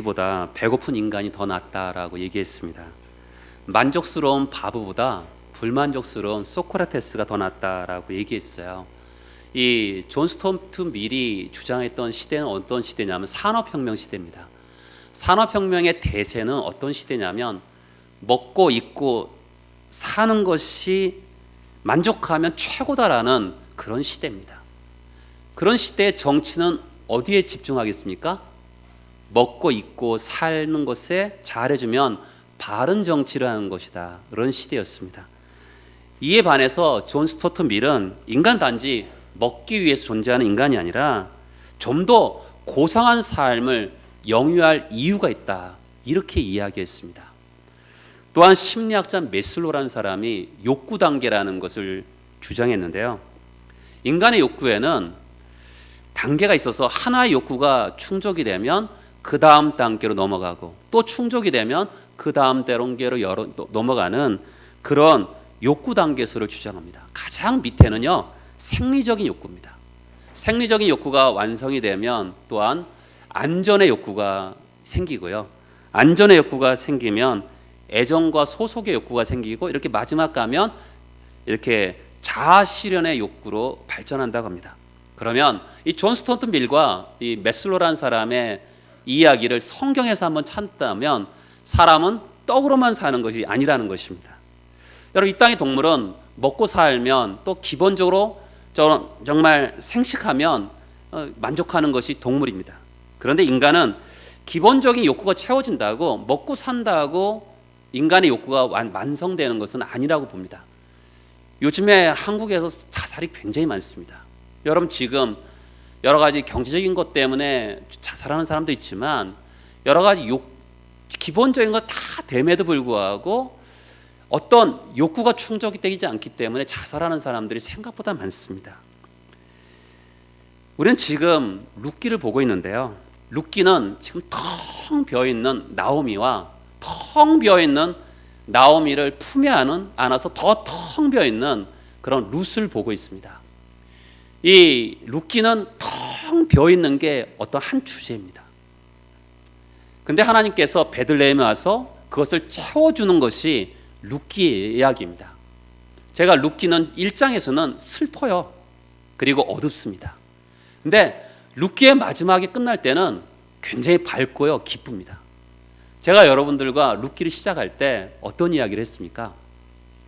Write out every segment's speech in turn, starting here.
돼지보다 배고픈 인간이 더 낫다라고 얘기했습니다. 만족스러운 바보보다 불만족스러운 소크라테스가 더 낫다라고 얘기했어요. 이 존 스튜어트 밀이 주장했던 시대는 어떤 시대냐면 산업혁명 시대입니다. 산업혁명의 대세는 어떤 시대냐면 먹고 입고 사는 것이 만족하면 최고다라는 그런 시대입니다. 그런 시대의 정치는 어디에 집중하겠습니까? 먹고 입고 사는 것에 잘해주면 바른 정치를 하는 것이다. 그런 시대였습니다. 이에 반해서 존 스튜어트 밀은 인간 단지 먹기 위해서 존재하는 인간이 아니라 좀 더 고상한 삶을 영위할 이유가 있다. 이렇게 이야기했습니다. 또한 심리학자 메슬로라는 사람이 욕구 단계라는 것을 주장했는데요. 인간의 욕구에는 단계가 있어서 하나의 욕구가 충족이 되면 그 다음 단계로 넘어가고 또 충족이 되면 그 다음 단계로 넘어가는 그런 욕구 단계수를 주장합니다. 가장 밑에는요, 생리적인 욕구입니다. 생리적인 욕구가 완성이 되면 또한 안전의 욕구가 생기고요. 안전의 욕구가 생기면 애정과 소속의 욕구가 생기고 이렇게 마지막 가면 이렇게 자아 실현의 욕구로 발전한다고 합니다. 그러면 이 존 스튜어트 밀과 이 메슬로라는 사람의 이야기를 성경에서 한번 찾다면 사람은 떡으로만 사는 것이 아니라는 것입니다. 여러분, 이 땅의 동물은 먹고 살면 또 기본적으로 정말 생식하면 만족하는 것이 동물입니다. 그런데 인간은 기본적인 욕구가 채워진다고 먹고 산다고 인간의 욕구가 완성되는 것은 아니라고 봅니다. 요즘에 한국에서 자살이 굉장히 많습니다. 여러분, 지금 여러 가지 경제적인 것 때문에 자살하는 사람도 있지만 여러 가지 기본적인 거 다 됨에도 불구하고 어떤 욕구가 충족이 되지 않기 때문에 자살하는 사람들이 생각보다 많습니다. 우리는 지금 룻기를 보고 있는데요. 룻기는 지금 텅 비어있는 나오미와 텅 비어있는 나오미를 품에 안아서 더 텅 비어있는 그런 룻을 보고 있습니다. 이 룻기는 텅 비어있는 게 어떤 한 주제입니다. 근데 하나님께서 베들레헴에 와서 그것을 채워주는 것이 룻기의 이야기입니다. 제가 룻기는 1장에서는 슬퍼요. 그리고 어둡습니다. 근데 룻기의 마지막이 끝날 때는 굉장히 밝고요, 기쁩니다. 제가 여러분들과 룻기를 시작할 때 어떤 이야기를 했습니까?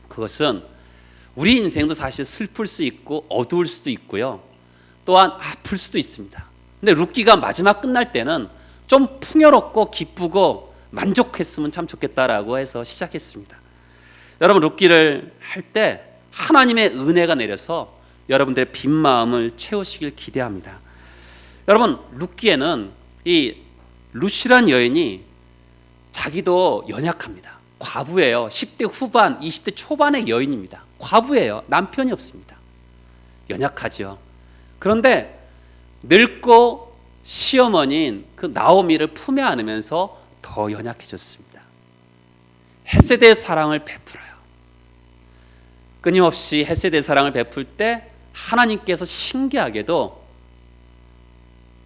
그것은 우리 인생도 사실 슬플 수 있고 어두울 수도 있고요, 또한 아플 수도 있습니다. 근데 룻기가 마지막 끝날 때는 좀 풍요롭고 기쁘고 만족했으면 참 좋겠다라고 해서 시작했습니다. 여러분, 룻기를 할 때 하나님의 은혜가 내려서 여러분들의 빈 마음을 채우시길 기대합니다. 여러분, 룻기에는 이 룻이란 여인이 자기도 연약합니다. 과부예요. 10대 후반, 20대 초반의 여인입니다. 과부예요. 남편이 없습니다. 연약하죠. 그런데 늙고 시어머니인 그 나오미를 품에 안으면서 더 연약해졌습니다. 헷세대의 사랑을 베풀어요. 끊임없이 헷세대의 사랑을 베풀 때 하나님께서 신기하게도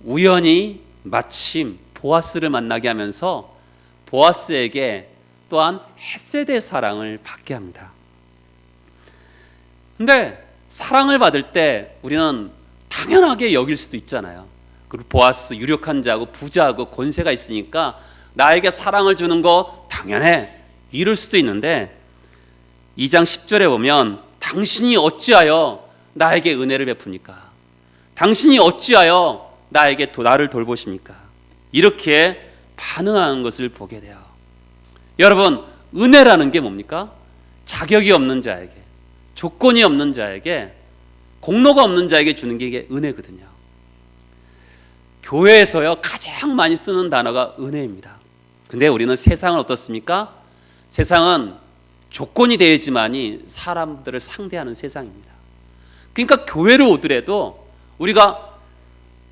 우연히 마침 보아스를 만나게 하면서 보아스에게 또한 헷세대의 사랑을 받게 합니다. 근데 사랑을 받을 때 우리는 당연하게 여길 수도 있잖아요. 그리고 보아스 유력한 자고 부자고 권세가 있으니까 나에게 사랑을 주는 거 당연해, 이럴 수도 있는데 2장 10절에 보면 당신이 어찌하여 나에게 은혜를 베풉니까? 당신이 어찌하여 나를 돌보십니까? 이렇게 반응하는 것을 보게 돼요. 여러분, 은혜라는 게 뭡니까? 자격이 없는 자에게, 조건이 없는 자에게, 공로가 없는 자에게 주는 게 이게 은혜거든요. 교회에서요, 가장 많이 쓰는 단어가 은혜입니다. 근데 우리는 세상은 어떻습니까? 세상은 조건이 되어야지만이 사람들을 상대하는 세상입니다. 그러니까 교회를 오더라도 우리가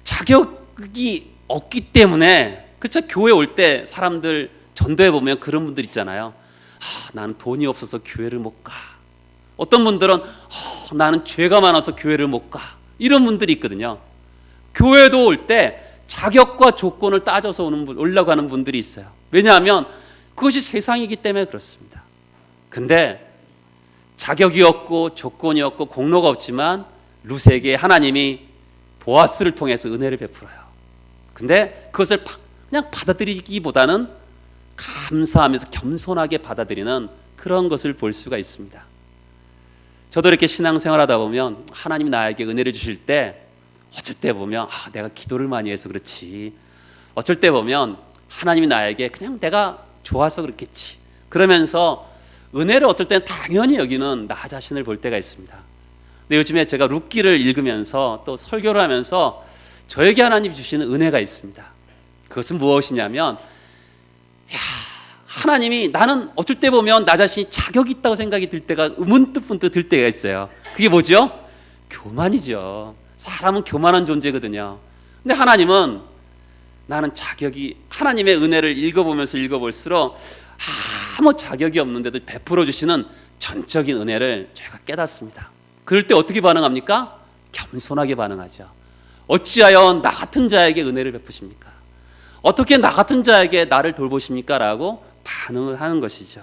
자격이 없기 때문에, 그렇죠? 교회 올 때 사람들 전도해 보면 그런 분들 있잖아요. 나는 돈이 없어서 교회를 못 가. 어떤 분들은 나는 죄가 많아서 교회를 못 가. 이런 분들이 있거든요. 교회도 올 때 자격과 조건을 따져서 올라가는 분들이 있어요. 왜냐하면 그것이 세상이기 때문에 그렇습니다. 근데 자격이 없고 조건이 없고 공로가 없지만 룻에게 하나님이 보아스를 통해서 은혜를 베풀어요. 근데 그것을 그냥 받아들이기보다는 감사하면서 겸손하게 받아들이는 그런 것을 볼 수가 있습니다. 저도 이렇게 신앙생활하다 보면 하나님이 나에게 은혜를 주실 때 어쩔 때 보면 내가 기도를 많이 해서 그렇지, 어쩔 때 보면 하나님이 나에게 그냥 내가 좋아서 그렇겠지, 그러면서 은혜를 어떨 때는 당연히 여기는 나 자신을 볼 때가 있습니다. 근데 요즘에 제가 룻기를 읽으면서 또 설교를 하면서 저에게 하나님이 주시는 은혜가 있습니다. 그것은 무엇이냐면 하나님이, 나는 어쩔 때 보면 나 자신이 자격이 있다고 생각이 들 때가 문득 들 때가 있어요. 그게 뭐죠? 교만이죠. 사람은 교만한 존재거든요. 근데 하나님은, 나는 자격이, 하나님의 은혜를 읽어볼수록 아무 자격이 없는데도 베풀어 주시는 전적인 은혜를 제가 깨닫습니다. 그럴 때 어떻게 반응합니까? 겸손하게 반응하죠. 어찌하여 나 같은 자에게 은혜를 베푸십니까? 어떻게 나 같은 자에게 나를 돌보십니까? 라고 반응을 하는 것이죠.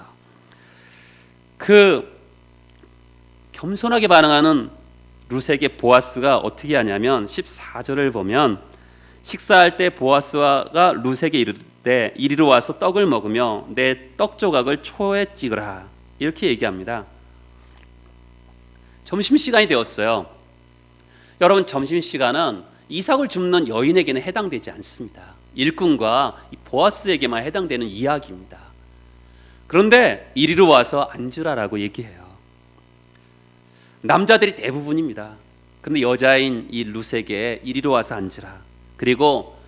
그 겸손하게 반응하는 룻에게 보아스가 어떻게 하냐면 14절을 보면, 식사할 때 보아스가 룻에게 이르되 이리로 와서 떡을 먹으며 내 떡 조각을 초에 찍으라, 이렇게 얘기합니다. 점심시간이 되었어요. 여러분, 점심시간은 이삭을 줍는 여인에게는 해당되지 않습니다. 일꾼과 보아스에게만 해당되는 이야기입니다. 그런데 이리로 와서 앉으라라고 얘기해요. 남자들이 대부분입니다. 근데 여자인 이 룻에게 이리로 와서 앉으라, 그리고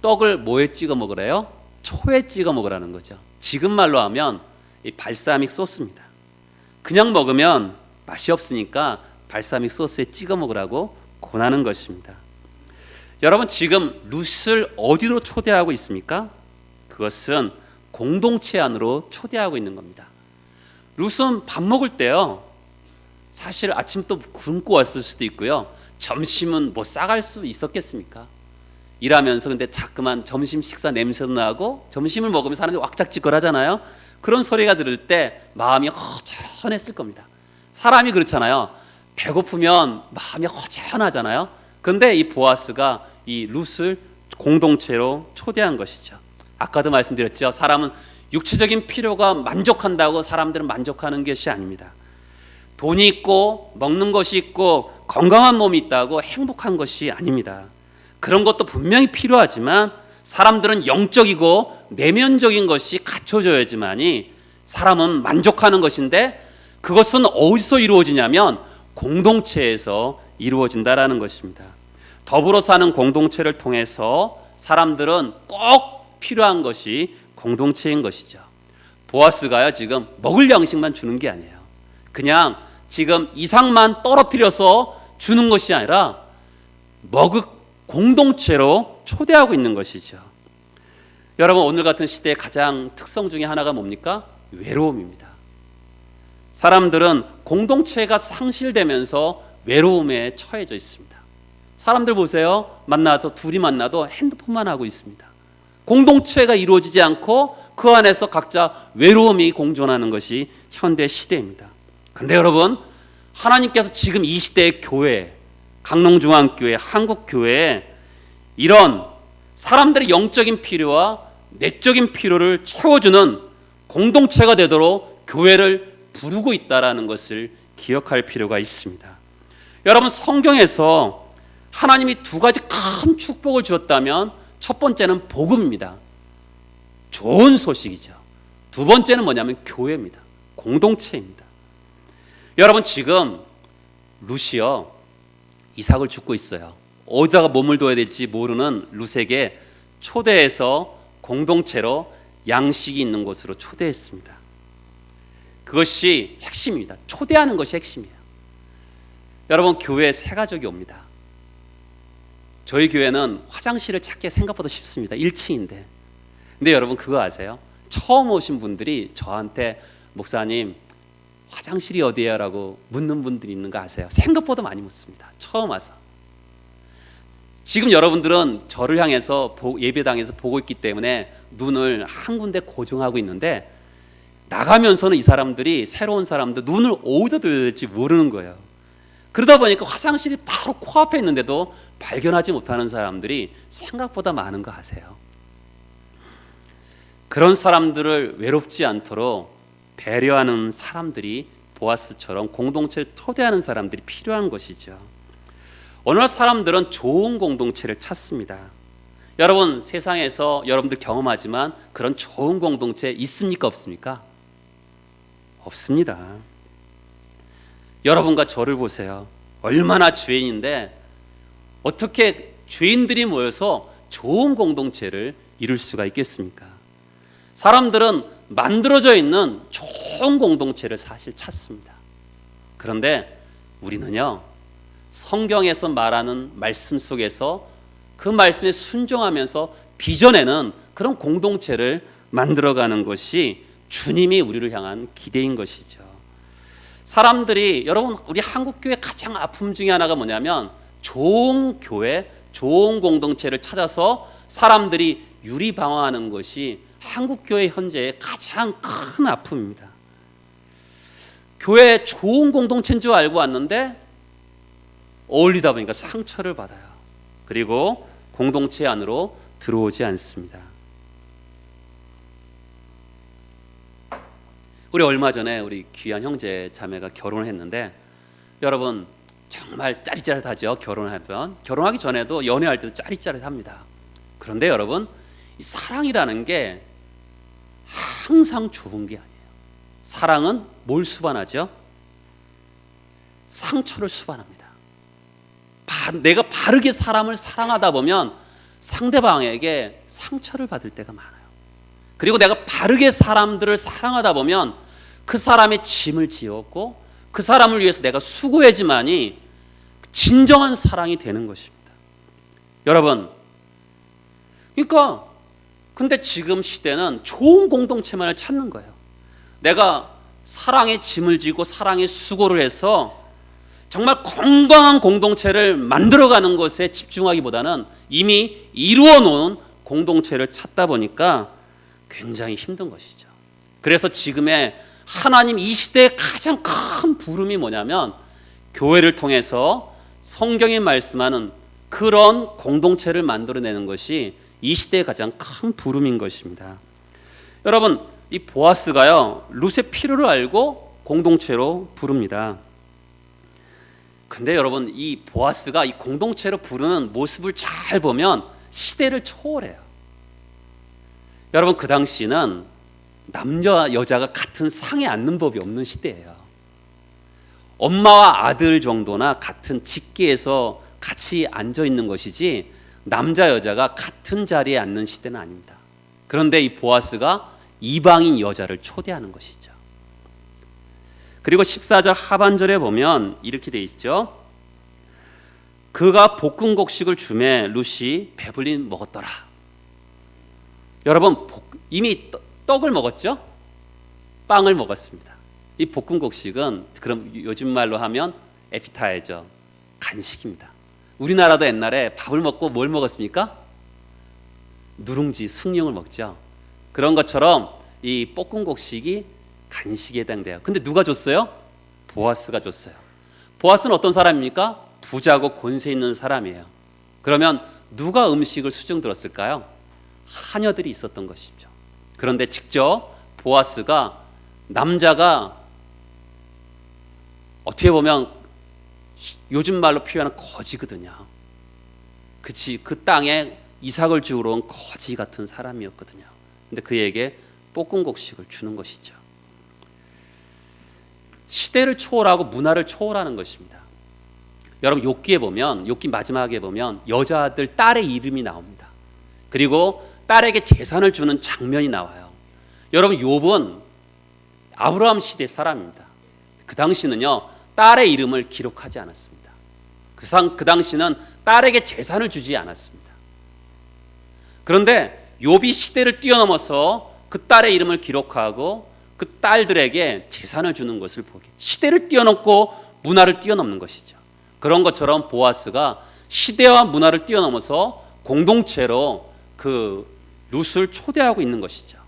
떡을 뭐에 찍어 먹으래요? 초에 찍어 먹으라는 거죠. 지금 말로 하면 이 발사믹 소스입니다. 그냥 먹으면 맛이 없으니까 발사믹 소스에 찍어 먹으라고 권하는 것입니다. 여러분, 지금 룻을 어디로 초대하고 있습니까? 그것은 공동체 안으로 초대하고 있는 겁니다. 룻은 밥 먹을 때요, 사실 아침도 굶고 왔을 수도 있고요, 점심은 뭐 싸갈 수 있었겠습니까? 일하면서 근데 자꾸만 점심 식사 냄새도 나고 점심을 먹으면 사람들이 왁작지껄하잖아요. 그런 소리가 들을 때 마음이 허전했을 겁니다. 사람이 그렇잖아요. 배고프면 마음이 허전하잖아요. 그런데 이 보아스가 이 룻을 공동체로 초대한 것이죠. 아까도 말씀드렸죠. 사람은 육체적인 필요가 만족한다고 사람들은 만족하는 것이 아닙니다. 돈이 있고 먹는 것이 있고 건강한 몸이 있다고 행복한 것이 아닙니다. 그런 것도 분명히 필요하지만 사람들은 영적이고 내면적인 것이 갖춰져야지만이 사람은 만족하는 것인데, 그것은 어디서 이루어지냐면 공동체에서 이루어진다라는 것입니다. 더불어 사는 공동체를 통해서 사람들은 꼭 필요한 것이 공동체인 것이죠. 보아스가요, 지금 먹을 양식만 주는 게 아니에요. 그냥 지금 이상만 떨어뜨려서 주는 것이 아니라 먹을 공동체로 초대하고 있는 것이죠. 여러분, 오늘 같은 시대의 가장 특성 중에 하나가 뭡니까? 외로움입니다. 사람들은 공동체가 상실되면서 외로움에 처해져 있습니다. 사람들 보세요. 둘이 만나도 핸드폰만 하고 있습니다. 공동체가 이루어지지 않고 그 안에서 각자 외로움이 공존하는 것이 현대 시대입니다. 그런데 여러분, 하나님께서 지금 이 시대의 교회, 강농중앙교회, 한국교회에 이런 사람들의 영적인 필요와 내적인 필요를 채워주는 공동체가 되도록 교회를 부르고 있다는 것을 기억할 필요가 있습니다. 여러분, 성경에서 하나님이 두 가지 큰 축복을 주었다면 첫 번째는 복음입니다. 좋은 소식이죠. 두 번째는 뭐냐면 교회입니다. 공동체입니다. 여러분, 지금 룻이요, 이삭을 죽고 있어요. 어디다가 몸을 둬야 될지 모르는 룻에게 초대해서 공동체로 양식이 있는 곳으로 초대했습니다. 그것이 핵심입니다. 초대하는 것이 핵심이에요. 여러분, 교회에 세 가족이 옵니다. 저희 교회는 화장실을 찾기 생각보다 쉽습니다. 1층인데. 근데 여러분, 그거 아세요? 처음 오신 분들이 저한테 목사님, 화장실이 어디예요? 라고 묻는 분들이 있는 거 아세요? 생각보다 많이 묻습니다. 처음 와서. 지금 여러분들은 저를 향해서 예배당에서 보고 있기 때문에 눈을 한 군데 고정하고 있는데, 나가면서는 이 사람들이, 새로운 사람들 눈을 어디다 둬야 될지 모르는 거예요. 그러다 보니까 화장실이 바로 코앞에 있는데도 발견하지 못하는 사람들이 생각보다 많은 거 아세요? 그런 사람들을 외롭지 않도록 배려하는 사람들이, 보아스처럼 공동체를 토대하는 사람들이 필요한 것이죠. 오늘 사람들은 좋은 공동체를 찾습니다. 여러분, 세상에서 여러분들 경험하지만 그런 좋은 공동체 있습니까, 없습니까? 없습니다. 여러분과 저를 보세요. 얼마나 죄인인데 어떻게 죄인들이 모여서 좋은 공동체를 이룰 수가 있겠습니까? 사람들은 만들어져 있는 좋은 공동체를 사실 찾습니다. 그런데 우리는요, 성경에서 말하는 말씀 속에서 그 말씀에 순종하면서 빚어내는 그런 공동체를 만들어가는 것이 주님이 우리를 향한 기대인 것이죠. 사람들이, 여러분, 우리 한국교회 가장 아픔 중에 하나가 뭐냐면, 좋은 교회, 좋은 공동체를 찾아서 사람들이 유리방황하는 것이 한국교회 현재의 가장 큰 아픔입니다. 교회 좋은 공동체인 줄 알고 왔는데 어울리다 보니까 상처를 받아요. 그리고 공동체 안으로 들어오지 않습니다. 우리 얼마 전에 우리 귀한 형제 자매가 결혼을 했는데, 여러분 정말 짜릿짜릿하죠. 결혼하기 전에도 연애할 때도 짜릿짜릿합니다. 그런데 여러분, 이 사랑이라는 게 항상 좋은 게 아니에요. 사랑은 뭘 수반하죠? 상처를 수반합니다. 내가 바르게 사람을 사랑하다 보면 상대방에게 상처를 받을 때가 많아요. 그리고 내가 바르게 사람들을 사랑하다 보면 그 사람의 짐을 지었고 그 사람을 위해서 내가 수고해야지만이 진정한 사랑이 되는 것입니다. 여러분, 그러니까 근데 지금 시대는 좋은 공동체만을 찾는 거예요. 내가 사랑의 짐을 지고 사랑의 수고를 해서 정말 건강한 공동체를 만들어가는 것에 집중하기보다는 이미 이루어 놓은 공동체를 찾다 보니까 굉장히 힘든 것이죠. 그래서 지금의 하나님 이 시대의 가장 큰 부름이 뭐냐면, 교회를 통해서 성경이 말씀하는 그런 공동체를 만들어내는 것이 이 시대의 가장 큰 부름인 것입니다. 여러분, 이 보아스가요, 룻의 필요를 알고 공동체로 부릅니다. 근데 여러분, 이 보아스가 이 공동체로 부르는 모습을 잘 보면 시대를 초월해요. 여러분, 그 당시는 남자 여자가 같은 상에 앉는 법이 없는 시대예요. 엄마와 아들 정도나 같은 직계에서 같이 앉아 있는 것이지 남자 여자가 같은 자리에 앉는 시대는 아닙니다. 그런데 이 보아스가 이방인 여자를 초대하는 것이죠. 그리고 14절 하반절에 보면 이렇게 돼 있죠. 그가 볶은 곡식을 주매 룻이 배불리 먹었더라. 여러분, 이미 떡을 먹었죠? 빵을 먹었습니다. 이 볶은 곡식은 그럼 요즘 말로 하면 에피타이저, 간식입니다. 우리나라도 옛날에 밥을 먹고 뭘 먹었습니까? 누룽지, 숭늉을 먹죠. 그런 것처럼 이 볶은 곡식이 간식에 해당돼요. 근데 누가 줬어요? 보아스가 줬어요. 보아스는 어떤 사람입니까? 부자고 권세 있는 사람이에요. 그러면 누가 음식을 수중 들었을까요? 하녀들이 있었던 것이죠. 그런데 직접 보아스가, 남자가 어떻게 보면 요즘 말로 표현하는 거지거든요. 그 땅에 이삭을 주우러 온 거지 같은 사람이었거든요. 근데 그에게 볶은 곡식을 주는 것이죠. 시대를 초월하고 문화를 초월하는 것입니다. 여러분, 욥기 마지막에 보면 여자들 딸의 이름이 나옵니다. 그리고 딸에게 재산을 주는 장면이 나와요. 여러분, 욥은 아브라함 시대 사람입니다. 그 당시는요, 딸의 이름을 기록하지 않았습니다. 그 당시는 딸에게 재산을 주지 않았습니다. 그런데 욥이 시대를 뛰어넘어서 그 딸의 이름을 기록하고 그 딸들에게 재산을 주는 것을 보게, 시대를 뛰어넘고 문화를 뛰어넘는 것이죠. 그런 것처럼 보아스가 시대와 문화를 뛰어넘어서 공동체로 그 룻을 초대하고 있는 것이죠.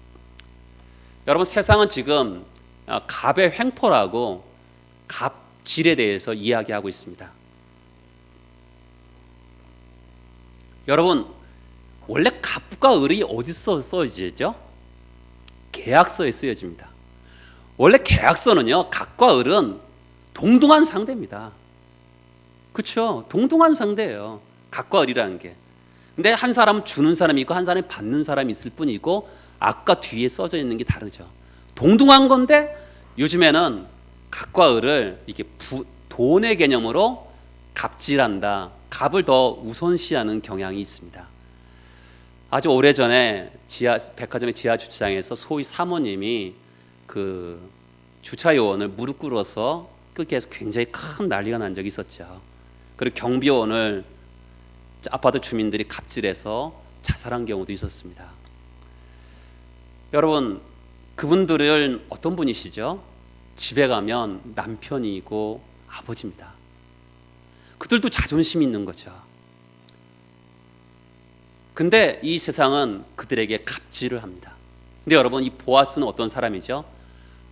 여러분, 세상은 지금 갑의 횡포라고 갑질에 대해서 이야기하고 있습니다. 여러분, 원래 갑과 을이 어디서 써지죠? 계약서에 쓰여집니다. 원래 계약서는요, 갑과 을은 동등한 상대입니다. 그렇죠? 동등한 상대예요. 갑과 을이라는 게. 근데 한 사람은 주는 사람이 있고 한 사람이 받는 사람이 있을 뿐이고 앞과 뒤에 써져 있는 게 다르죠. 동등한 건데 요즘에는 갑과 을을 이게 돈의 개념으로 갑질한다, 갑을 더 우선시하는 경향이 있습니다. 아주 오래전에 백화점의 지하 주차장에서 소위 사모님이 그 주차 요원을 무릎 꿇어서 끝에서 굉장히 큰 난리가 난 적이 있었죠. 그리고 경비원을 아파트 주민들이 갑질해서 자살한 경우도 있었습니다. 여러분, 그분들은 어떤 분이시죠? 집에 가면 남편이고 아버지입니다. 그들도 자존심이 있는 거죠. 근데 이 세상은 그들에게 갑질을 합니다. 근데 여러분, 이 보아스는 어떤 사람이죠?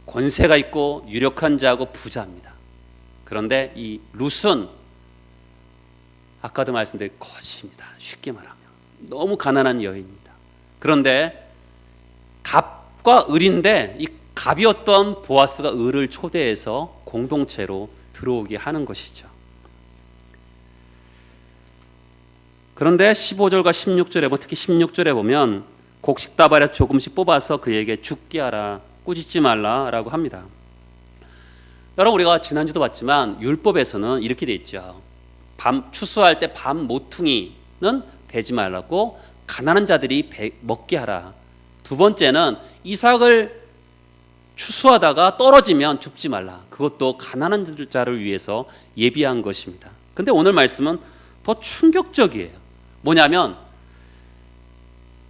권세가 있고 유력한 자하고 부자입니다. 그런데 이 룻은 아까도 말씀드린 거지입니다. 쉽게 말하면 너무 가난한 여인입니다. 그런데 갑과 을인데 이 갑이었던 보아스가 을을 초대해서 공동체로 들어오게 하는 것이죠. 그런데 15절과 16절에 특히 16절에 보면 곡식다발에서 조금씩 뽑아서 그에게 죽게 하라, 꾸짖지 말라라고 합니다. 여러분, 우리가 지난주도 봤지만 율법에서는 이렇게 돼 있죠. 추수할 때 밤 모퉁이는 베지 말라고 가난한 자들이 먹게 하라. 두 번째는 이삭을 추수하다가 떨어지면 줍지 말라. 그것도 가난한 자를 위해서 예비한 것입니다. 근데 오늘 말씀은 더 충격적이에요. 뭐냐면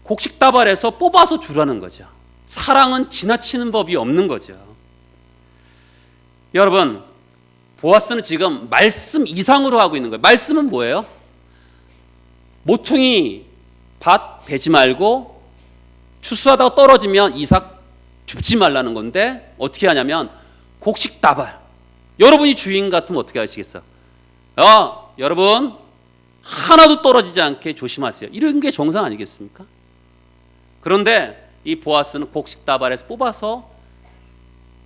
곡식다발에서 뽑아서 주라는 거죠. 사랑은 지나치는 법이 없는 거죠. 여러분, 보아스는 지금 말씀 이상으로 하고 있는 거예요. 말씀은 뭐예요? 모퉁이 밭 베지 말고 추수하다가 떨어지면 이삭 줍지 말라는 건데 어떻게 하냐면 곡식다발. 여러분이 주인 같으면 어떻게 하시겠어요? 여러분 하나도 떨어지지 않게 조심하세요. 이런 게 정상 아니겠습니까? 그런데 이 보아스는 곡식다발에서 뽑아서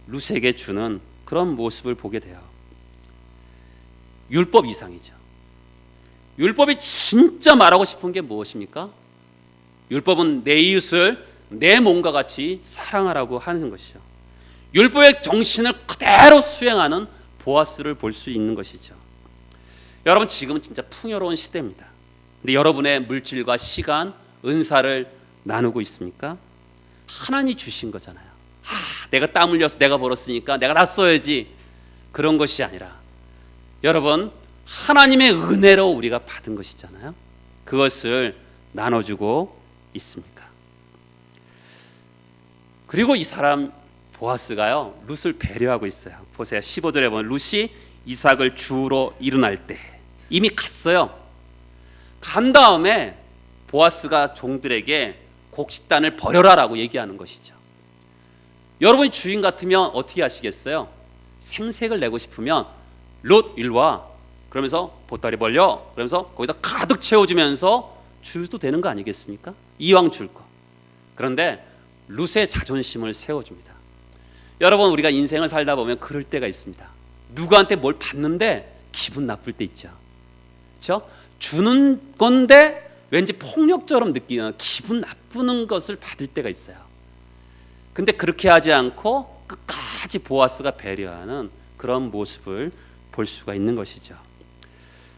룻에게 주는 그런 모습을 보게 돼요. 율법 이상이죠. 율법이 진짜 말하고 싶은 게 무엇입니까? 율법은 내 이웃을 내 몸과 같이 사랑하라고 하는 것이죠. 율법의 정신을 그대로 수행하는 보아스를 볼 수 있는 것이죠. 여러분, 지금은 진짜 풍요로운 시대입니다. 근데 여러분의 물질과 시간, 은사를 나누고 있습니까? 하나님이 주신 거잖아요. 내가 땀 흘려서 내가 벌었으니까 내가 다 써야지. 그런 것이 아니라 여러분, 하나님의 은혜로 우리가 받은 것이잖아요. 그것을 나눠주고 있습니까? 그리고 이 사람 보아스가요, 룻을 배려하고 있어요. 보세요. 15절에 보면 룻이 이삭을 주우러 일어날 때 이미 갔어요. 간 다음에 보아스가 종들에게 곡식단을 버려라라고 얘기하는 것이죠. 여러분이 주인 같으면 어떻게 하시겠어요? 생색을 내고 싶으면 룻 일와 그러면서 보따리 벌려 그러면서 거기다 가득 채워주면서 줄도 되는 거 아니겠습니까? 이왕 줄 거. 그런데 룻의 자존심을 세워줍니다. 여러분, 우리가 인생을 살다 보면 그럴 때가 있습니다. 누구한테 뭘 받는데 기분 나쁠 때 있죠. 그렇죠? 주는 건데 왠지 폭력처럼 느끼는 기분 나쁘는 것을 받을 때가 있어요. 근데 그렇게 하지 않고 끝까지 보아스가 배려하는 그런 모습을 볼 수가 있는 것이죠.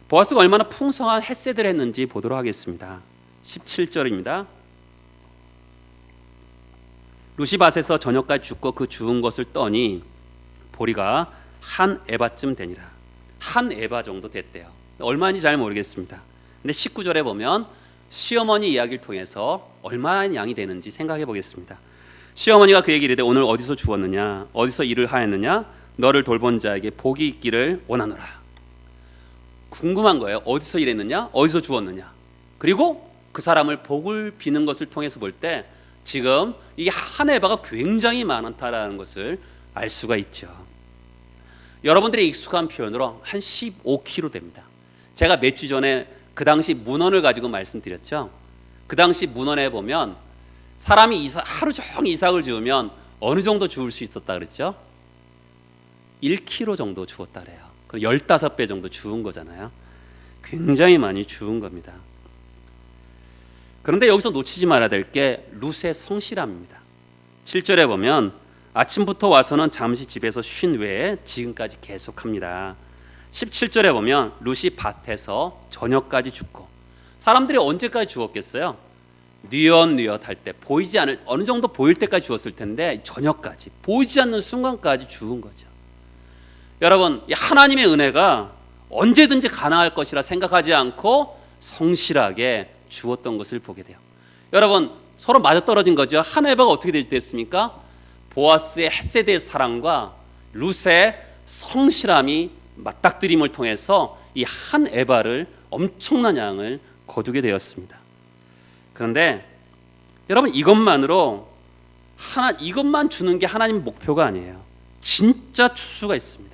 보아스가 얼마나 풍성한 헤세드를 했는지 보도록 하겠습니다. 17절입니다. 룻이 밭에서 저녁까지 죽고 그 주운 것을 떠니 보리가 한 에바쯤 되니라. 한 에바 정도 됐대요. 얼마인지 잘 모르겠습니다. 근데 19절에 보면 시어머니 이야기를 통해서 얼마나 양이 되는지 생각해 보겠습니다. 시어머니가 그에게 이르되 오늘 어디서 주웠느냐 어디서 일을 하였느냐 너를 돌본 자에게 복이 있기를 원하노라. 궁금한 거예요. 어디서 일했느냐? 어디서 주었느냐? 그리고 그 사람을 복을 비는 것을 통해서 볼 때 지금 이 한 에바가 굉장히 많다라는 것을 알 수가 있죠. 여러분들의 익숙한 표현으로 한 15kg 됩니다. 제가 몇 주 전에 그 당시 문헌을 가지고 말씀드렸죠. 그 당시 문헌에 보면 사람이 하루 종일 이삭을 주우면 어느 정도 주울 수 있었다 그랬죠? 1kg 정도 주었다 그래요. 그 15배 정도 주운 거잖아요. 굉장히 많이 주운 겁니다. 그런데 여기서 놓치지 말아야 될 게 룻의 성실함입니다. 7절에 보면 아침부터 와서는 잠시 집에서 쉰 외에 지금까지 계속합니다. 17절에 보면 룻이 밭에서 저녁까지 죽고, 사람들이 언제까지 주웠겠어요? 뉘엿뉘엿 할 때 보이지 않을, 어느 정도 보일 때까지 주었을 텐데 저녁까지 보이지 않는 순간까지 주운 거죠. 여러분, 이 하나님의 은혜가 언제든지 가능할 것이라 생각하지 않고 성실하게 주었던 것을 보게 돼요. 여러분, 서로 맞아떨어진 거죠. 한 에바가 어떻게 됐습니까? 보아스의 헷세대의 사랑과 룻의 성실함이 맞닥뜨림을 통해서 이 한 에바를 엄청난 양을 거두게 되었습니다. 그런데 여러분, 이것만으로 이것만 주는 게 하나님 목표가 아니에요. 진짜 추수가 있습니다.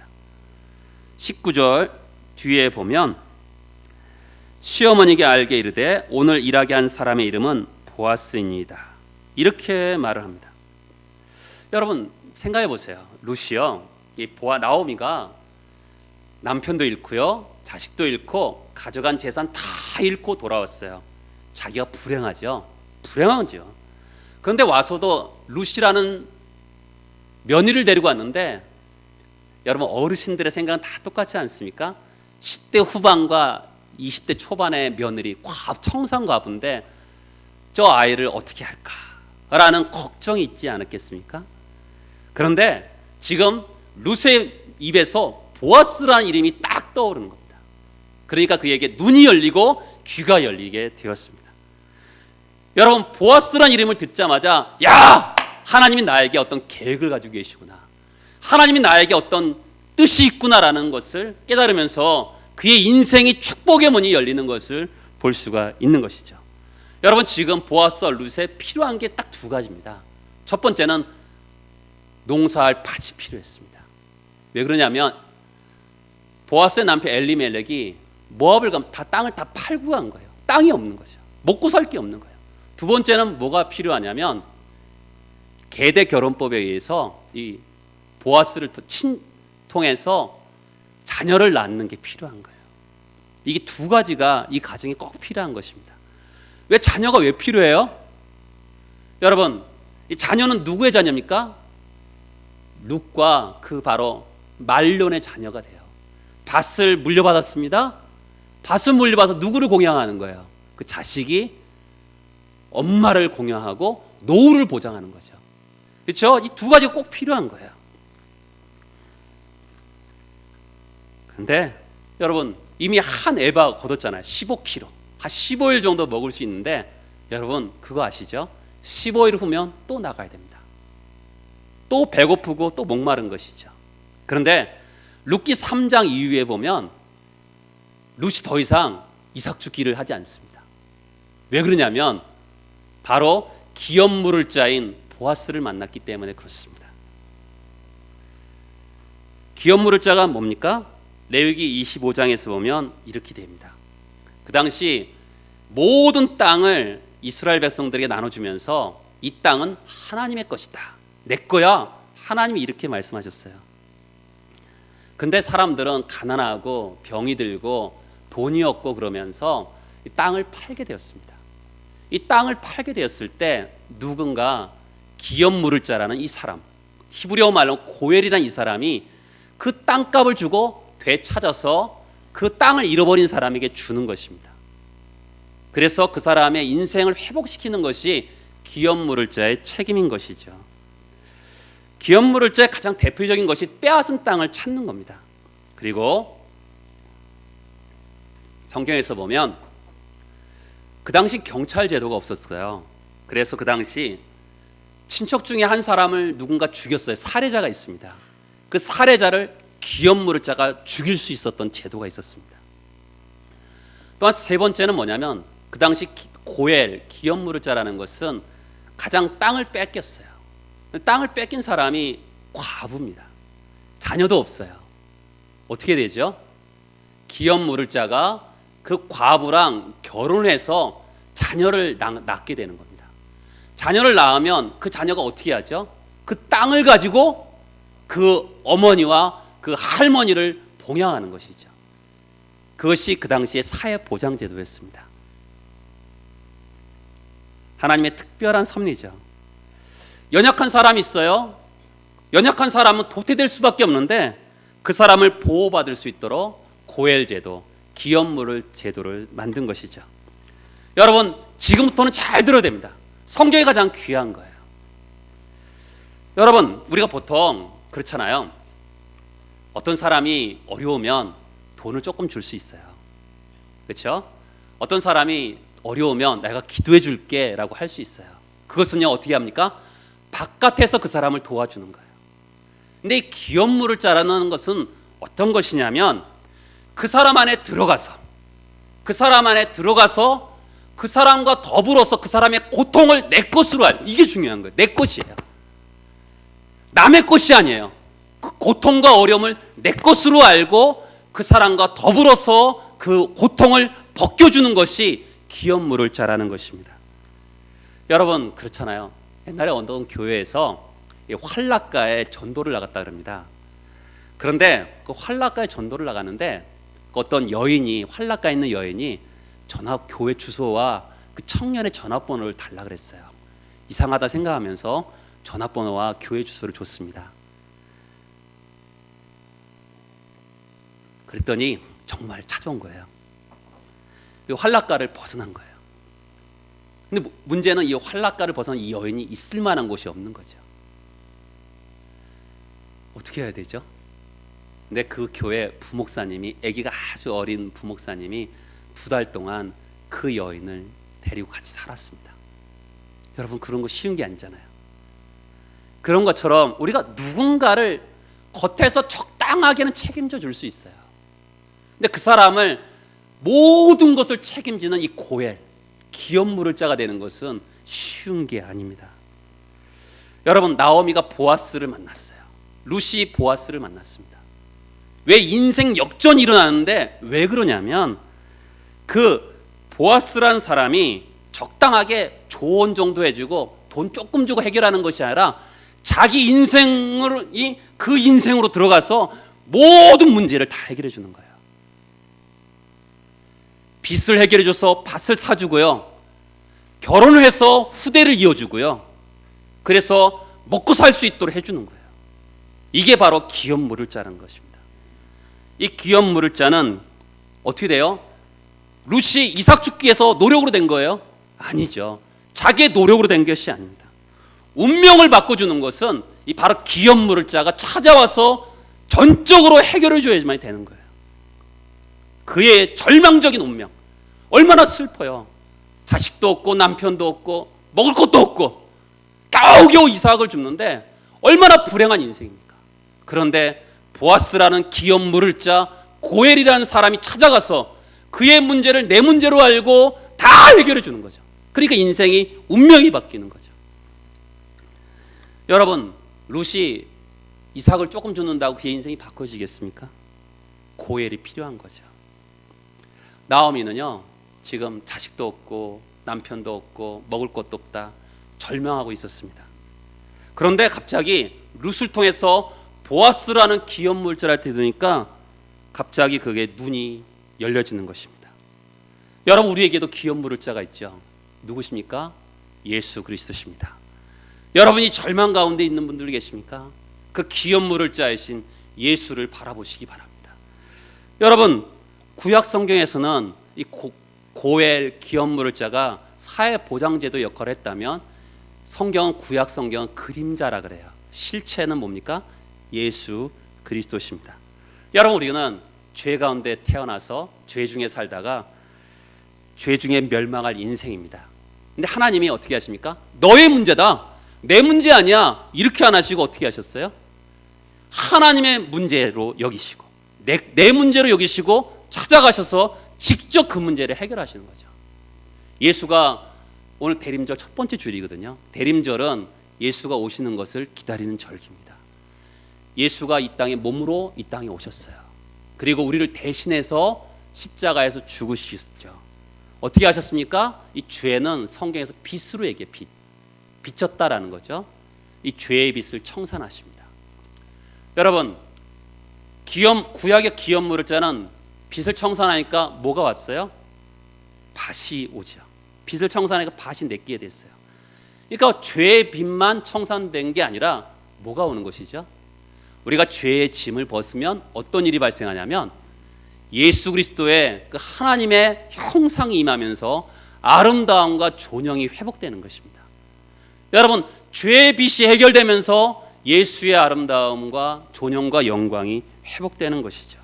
19절 뒤에 보면 시어머니에게 알게 이르되 오늘 일하게 한 사람의 이름은 보아스이니이다, 이렇게 말을 합니다. 여러분 생각해 보세요. 룻이요, 이 나오미가 남편도 잃고요, 자식도 잃고 가져간 재산 다 잃고 돌아왔어요. 자기가 불행하죠. 불행하죠. 그런데 와서도 룻이라는 며느리를 데리고 왔는데, 여러분 어르신들의 생각은 다 똑같지 않습니까? 10대 후반과 20대 초반의 며느리, 청산과부인데 저 아이를 어떻게 할까라는 걱정이 있지 않았겠습니까? 그런데 지금 룻의 입에서 보아스라는 이름이 딱 떠오르는 겁니다. 그러니까 그에게 눈이 열리고 귀가 열리게 되었습니다. 여러분, 보아스라는 이름을 듣자마자 야! 하나님이 나에게 어떤 계획을 가지고 계시구나, 하나님이 나에게 어떤 뜻이 있구나라는 것을 깨달으면서 그의 인생이 축복의 문이 열리는 것을 볼 수가 있는 것이죠. 여러분, 지금 보아스와 룻에 필요한 게 딱 두 가지입니다. 첫 번째는 농사할 밭이 필요했습니다. 왜 그러냐면 보아스의 남편 엘리멜렉이 모압을 가면서 다 땅을 다 팔고 간 거예요. 땅이 없는 거죠. 먹고 살 게 없는 거예요. 두 번째는 뭐가 필요하냐면 계대 결혼법에 의해서 이 보아스를 통해서 자녀를 낳는 게 필요한 거예요. 이게 두 가지가 이 가정에 꼭 필요한 것입니다. 왜 자녀가 왜 필요해요? 여러분, 이 자녀는 누구의 자녀입니까? 룻과 그 바로 말론의 자녀가 돼요. 밭을 물려받았습니다. 밭을 물려받아서 누구를 공양하는 거예요? 그 자식이 엄마를 공양하고 노후를 보장하는 거죠. 그렇죠? 이 두 가지가 꼭 필요한 거예요. 그런데 여러분, 이미 한 에바 거뒀잖아요. 15kg. 한 15일 정도 먹을 수 있는데, 여러분 그거 아시죠? 15일 후면 또 나가야 됩니다. 또 배고프고 또 목마른 것이죠. 그런데 룻기 3장 이후에 보면 룻이 더 이상 이삭 주기를 하지 않습니다. 왜 그러냐면 바로 기업 물을 자인 보아스를 만났기 때문에 그렇습니다. 기업 물을 자가 뭡니까? 레위기 25장에서 보면 이렇게 됩니다. 그 당시 모든 땅을 이스라엘 백성들에게 나눠주면서 이 땅은 하나님의 것이다, 내 거야, 하나님이 이렇게 말씀하셨어요. 근데 사람들은 가난하고 병이 들고 돈이 없고 그러면서 이 땅을 팔게 되었습니다. 이 땅을 팔게 되었을 때 누군가 기업 물을 자라는 이 사람, 히브리어 말로 고엘이라는 이 사람이 그 땅값을 주고 되찾아서 그 땅을 잃어버린 사람에게 주는 것입니다. 그래서 그 사람의 인생을 회복시키는 것이 기업 물을 자의 책임인 것이죠. 기업 물을 자의 가장 대표적인 것이 빼앗은 땅을 찾는 겁니다. 그리고 성경에서 보면 그 당시 경찰 제도가 없었어요. 그래서 그 당시 친척 중에 한 사람을 누군가 죽였어요. 살해자가 있습니다. 그 살해자를 기업 물을 자가 죽일 수 있었던 제도가 있었습니다. 또한 세 번째는 뭐냐면 그 당시 고엘, 기업무르자라는 것은 가장 땅을 뺏겼어요. 땅을 뺏긴 사람이 과부입니다. 자녀도 없어요. 어떻게 되죠? 기업무르자가 그 과부랑 결혼해서 자녀를 낳게 되는 겁니다. 자녀를 낳으면 그 자녀가 어떻게 하죠? 그 땅을 가지고 그 어머니와 그 할머니를 봉양하는 것이죠. 그것이 그 당시의 사회보장제도였습니다. 하나님의 특별한 섭리죠. 연약한 사람이 있어요. 연약한 사람은 도태될 수밖에 없는데 그 사람을 보호받을 수 있도록 고엘제도, 기업무를 제도를 만든 것이죠. 여러분, 지금부터는 잘 들어야 됩니다. 성경이 가장 귀한 거예요. 여러분, 우리가 보통 그렇잖아요. 어떤 사람이 어려우면 돈을 조금 줄 수 있어요. 그렇죠? 어떤 사람이 어려우면 내가 기도해 줄게 라고 할 수 있어요. 그것은요, 어떻게 합니까? 바깥에서 그 사람을 도와주는 거예요. 근데 이 기업무를 자라는 것은 어떤 것이냐면 그 사람 안에 들어가서 그 사람과 더불어서 그 사람의 고통을 내 것으로 알고, 이게 중요한 거예요. 내 것이에요. 남의 것이 아니에요. 그 고통과 어려움을 내 것으로 알고 그 사람과 더불어서 그 고통을 벗겨주는 것이 기업무를 자라는 것입니다. 여러분, 그렇잖아요. 옛날에 어떤 교회에서 활락가에 전도를 나갔다 그럽니다. 그런데 그 활락가에 전도를 나가는데 어떤 여인이, 활락가에 있는 여인이 교회 주소와 그 청년의 전화번호를 달라 그랬어요. 이상하다 생각하면서 전화번호와 교회 주소를 줬습니다. 그랬더니 정말 찾아온 거예요. 이 활락가를 벗어난 거예요. 근데 문제는 이 활락가를 벗어난 이 여인이 있을 만한 곳이 없는 거죠. 어떻게 해야 되죠? 근데 그 교회 부목사님이, 아기가 아주 어린 부목사님이 2달 동안 그 여인을 데리고 같이 살았습니다. 여러분, 그런 거 쉬운 게 아니잖아요. 그런 것처럼 우리가 누군가를 겉에서 적당하게는 책임져 줄 수 있어요. 근데 그 사람을 모든 것을 책임지는 이 고엘, 기업무를 자가 되는 것은 쉬운 게 아닙니다. 여러분, 나오미가 보아스를 만났어요. 루시 보아스를 만났습니다. 왜 인생 역전이 일어나는데 왜 그러냐면 그 보아스란 사람이 적당하게 조언 정도 해주고 돈 조금 주고 해결하는 것이 아니라 자기 인생으로, 그 인생으로 들어가서 모든 문제를 다 해결해 주는 거예요. 빚을 해결해 줘서 밭을 사주고요, 결혼을 해서 후대를 이어주고요, 그래서 먹고 살 수 있도록 해주는 거예요. 이게 바로 기업무를 자는 것입니다. 이 기업무를 자는 어떻게 돼요? 루시 이삭 죽기 위해서 노력으로 된 거예요? 아니죠. 자기의 노력으로 된 것이 아닙니다. 운명을 바꿔주는 것은 이 바로 기업무를 자가 찾아와서 전적으로 해결해 줘야지만 되는 거예요. 그의 절망적인 운명, 얼마나 슬퍼요. 자식도 없고 남편도 없고 먹을 것도 없고 겨우겨우 이삭을 줍는데 얼마나 불행한 인생입니까? 그런데 보아스라는 기업무를 자 고엘이라는 사람이 찾아가서 그의 문제를 내 문제로 알고 다 해결해 주는 거죠. 그러니까 인생이, 운명이 바뀌는 거죠. 여러분, 룻이 이삭을 조금 줬는다고 그의 인생이 바꿔지겠습니까? 고엘이 필요한 거죠. 나오미는요, 지금 자식도 없고 남편도 없고 먹을 것도 없다, 절망하고 있었습니다. 그런데 갑자기 룻을 통해서 보아스라는 기업물자를 들으니까 갑자기 그게 눈이 열려지는 것입니다. 여러분, 우리에게도 기업물자가 있죠. 누구십니까? 예수 그리스도십니다. 여러분이 절망 가운데 있는 분들 계십니까? 그 기업물자이신 예수를 바라보시기 바랍니다. 여러분, 구약 성경에서는 이 고엘, 기업물자가 사회보장제도 역할을 했다면 성경은, 구약 성경은 그림자라 그래요. 실체는 뭡니까? 예수 그리스도십니다. 여러분, 우리는 죄 가운데 태어나서 죄 중에 살다가 죄 중에 멸망할 인생입니다. 근데 하나님이 어떻게 하십니까? 너의 문제다, 내 문제 아니야, 이렇게 안 하시고 어떻게 하셨어요? 하나님의 문제로 여기시고 내 문제로 여기시고 찾아가셔서 직접 그 문제를 해결하시는 거죠. 예수가 오늘 대림절 첫 번째 주일이거든요. 대림절은 예수가 오시는 것을 기다리는 절기입니다. 예수가 이 땅에 몸으로 이 땅에 오셨어요. 그리고 우리를 대신해서 십자가에서 죽으셨죠. 어떻게 하셨습니까? 이 죄는 성경에서 빚으로 얘기해. 빚졌다라는 거죠. 이 죄의 빚을 청산하십니다. 여러분, 구약의 기업물자는 빚을 청산하니까 뭐가 왔어요? 밭이 오죠. 빚을 청산하니까 밭이 내끼게 됐어요. 그러니까 죄의 빚만 청산된 게 아니라 뭐가 오는 것이죠? 우리가 죄의 짐을 벗으면 어떤 일이 발생하냐면 예수 그리스도의 그 하나님의 형상이 임하면서 아름다움과 존영이 회복되는 것입니다. 여러분, 죄의 빚이 해결되면서 예수의 아름다움과 존영과 영광이 회복되는 것이죠.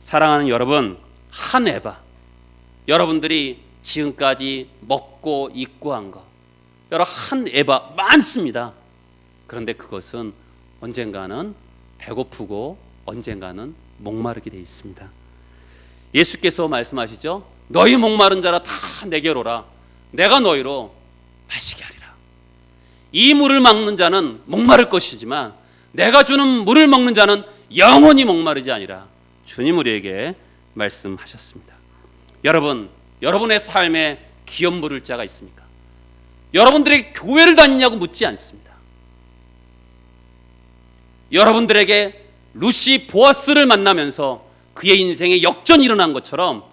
사랑하는 여러분, 한 에바, 여러분들이 지금까지 먹고 입고 한 것, 여러 한 에바 많습니다. 그런데 그것은 언젠가는 배고프고 언젠가는 목마르게 되어 있습니다. 예수께서 말씀하시죠. 너희 목마른 자라 다 내게로 오라. 내가 너희로 마시게 하리라. 이 물을 먹는 자는 목마를 것이지만 내가 주는 물을 먹는 자는 영원히 목마르지 아니라 주님 우리에게 말씀하셨습니다. 여러분, 여러분의 삶에 기업 물을 자가 있습니까? 여러분들에게 교회를 다니냐고 묻지 않습니다. 여러분들에게 루시 보아스를 만나면서 그의 인생에 역전이 일어난 것처럼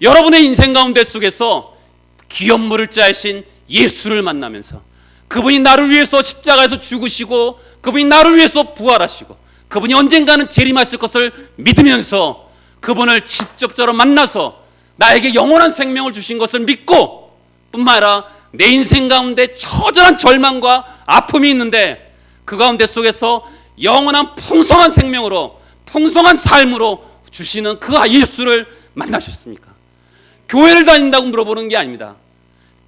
여러분의 인생 가운데 속에서 기업 물을 자이신 예수를 만나면서 그분이 나를 위해서 십자가에서 죽으시고 그분이 나를 위해서 부활하시고 그분이 언젠가는 재림하실 것을 믿으면서 그분을 직접적으로 만나서 나에게 영원한 생명을 주신 것을 믿고 뿐만 아니라 내 인생 가운데 처절한 절망과 아픔이 있는데 그 가운데 속에서 영원한 풍성한 생명으로 풍성한 삶으로 주시는 그 예수를 만나셨습니까? 교회를 다닌다고 물어보는 게 아닙니다.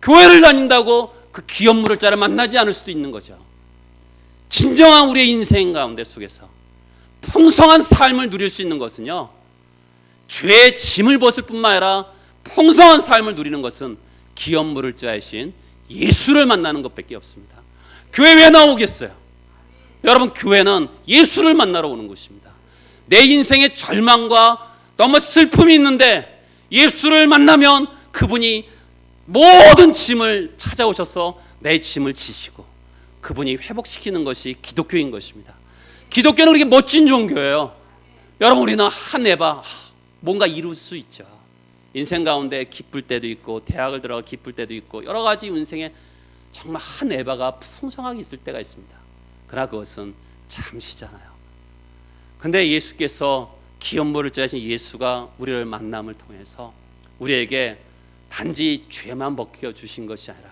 교회를 다닌다고 그 기업 물을 자를 만나지 않을 수도 있는 거죠. 진정한 우리의 인생 가운데 속에서 풍성한 삶을 누릴 수 있는 것은요, 죄의 짐을 벗을 뿐만 아니라 풍성한 삶을 누리는 것은 기업 물을 자이신 예수를 만나는 것밖에 없습니다. 교회 왜 나오겠어요? 여러분, 교회는 예수를 만나러 오는 곳입니다. 내 인생에 절망과 너무 슬픔이 있는데 예수를 만나면 그분이 모든 짐을 찾아오셔서 내 짐을 지시고 그분이 회복시키는 것이 기독교인 것입니다. 기독교는 그렇게 멋진 종교예요. 여러분, 우리는 한 에바 뭔가 이룰 수 있죠. 인생 가운데 기쁠 때도 있고 대학을 들어가 기쁠 때도 있고 여러 가지 인생에 정말 한 에바가 풍성하게 있을 때가 있습니다. 그러나 그것은 잠시잖아요. 근데 예수께서 기업 물을 자이신 예수가 우리를 만남을 통해서 우리에게 단지 죄만 벗겨 주신 것이 아니라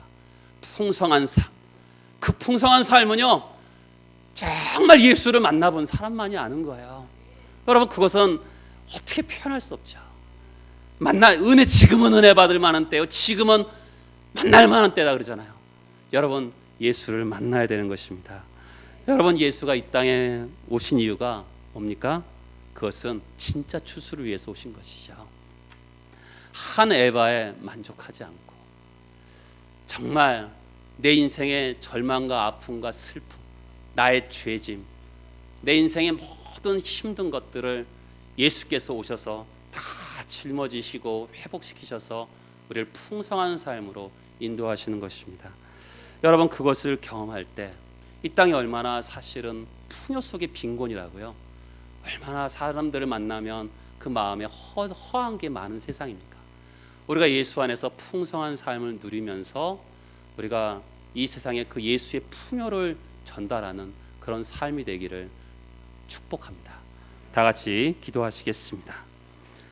풍성한 삶, 그 풍성한 삶은요 정말 예수를 만나본 사람만이 아는 거예요. 여러분, 그것은 어떻게 표현할 수 없죠. 은혜, 지금은 은혜 받을 만한 때요, 지금은 만날 만한 때다 그러잖아요. 여러분, 예수를 만나야 되는 것입니다. 여러분, 예수가 이 땅에 오신 이유가 뭡니까? 그것은 진짜 추수를 위해서 오신 것이죠. 한 에바에 만족하지 않고 정말 내 인생의 절망과 아픔과 슬픔, 나의 죄짐, 내 인생의 모든 힘든 것들을 예수께서 오셔서 다 짊어지시고 회복시키셔서 우리를 풍성한 삶으로 인도하시는 것입니다. 여러분, 그것을 경험할 때 이 땅이 얼마나 사실은 풍요 속의 빈곤이라고요, 얼마나 사람들을 만나면 그 마음에 허한 게 많은 세상입니까? 우리가 예수 안에서 풍성한 삶을 누리면서 우리가 이 세상에 그 예수의 풍요를 전달하는 그런 삶이 되기를 축복합니다. 다 같이 기도하시겠습니다.